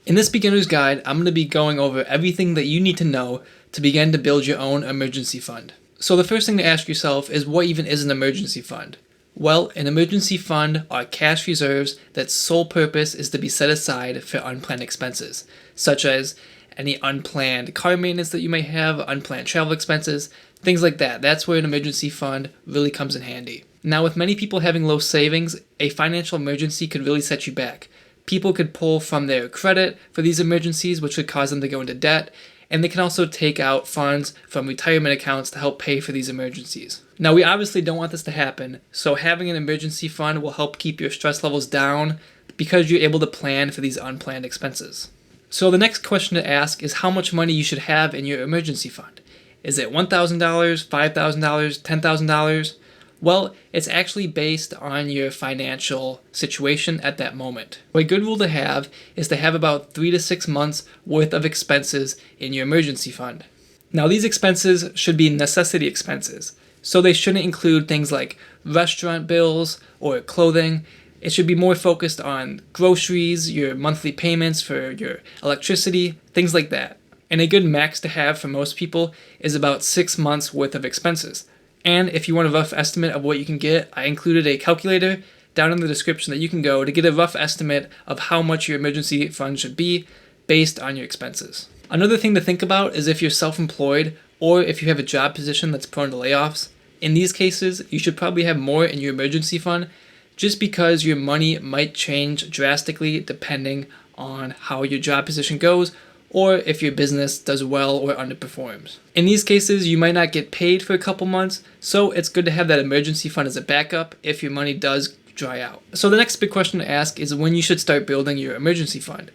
In this beginner's guide, I'm going to be going over everything that you need to know to begin to build your own emergency fund. So the first thing to ask yourself is, what even is an emergency fund? Well, an emergency fund are cash reserves that sole purpose is to be set aside for unplanned expenses, such as any unplanned car maintenance that you may have, unplanned travel expenses, things like that. That's where an emergency fund really comes in handy. Now, with many people having low savings, a financial emergency could really set you back. People could pull from their credit for these emergencies, which could cause them to go into debt, and they can also take out funds from retirement accounts to help pay for these emergencies. Now, we obviously don't want this to happen, so having an emergency fund will help keep your stress levels down because you're able to plan for these unplanned expenses. So the next question to ask is how much money you should have in your emergency fund. Is it $1,000, $5,000, $10,000? Well, it's actually based on your financial situation at that moment. A good rule to have is to have about 3 to 6 months worth of expenses in your emergency fund. Now, these expenses should be necessity expenses, so they shouldn't include things like restaurant bills or clothing. It should be more focused on groceries, your monthly payments for your electricity, things like that. And a good max to have for most people is about 6 months worth of expenses. And if you want a rough estimate of what you can get, I included a calculator down in the description that you can go to get a rough estimate of how much your emergency fund should be based on your expenses. Another thing to think about is if you're self-employed or if you have a job position that's prone to layoffs. In these cases, you should probably have more in your emergency fund just because your money might change drastically depending on how your job position goes, or if your business does well or underperforms. In these cases, you might not get paid for a couple months, so it's good to have that emergency fund as a backup if your money does dry out. So the next big question to ask is when you should start building your emergency fund.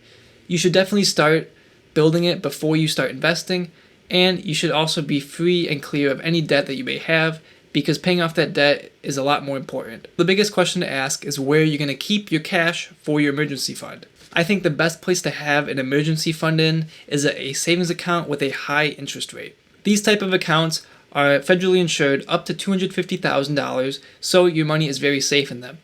You should definitely start building it before you start investing, and you should also be free and clear of any debt that you may have, because paying off that debt is a lot more important. The biggest question to ask is where you're going to keep your cash for your emergency fund. I think the best place to have an emergency fund in is a savings account with a high interest rate. These type of accounts are federally insured up to $250,000, so your money is very safe in them.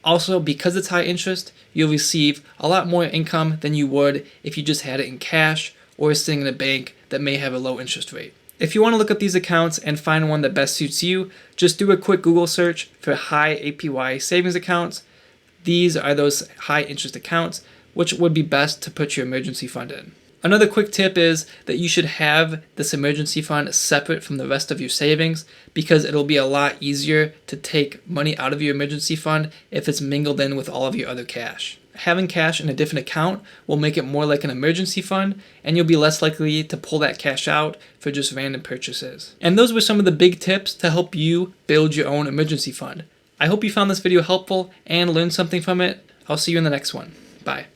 Also, because it's high interest, you'll receive a lot more income than you would if you just had it in cash or sitting in a bank that may have a low interest rate. If you want to look up these accounts and find one that best suits you, just do a quick Google search for high APY savings accounts. These are those high interest accounts, which would be best to put your emergency fund in. Another quick tip is that you should have this emergency fund separate from the rest of your savings, because it'll be a lot easier to take money out of your emergency fund if it's mingled in with all of your other cash. Having cash in a different account will make it more like an emergency fund, and you'll be less likely to pull that cash out for just random purchases. And those were some of the big tips to help you build your own emergency fund. I hope you found this video helpful and learned something from it. I'll see you in the next one. Bye.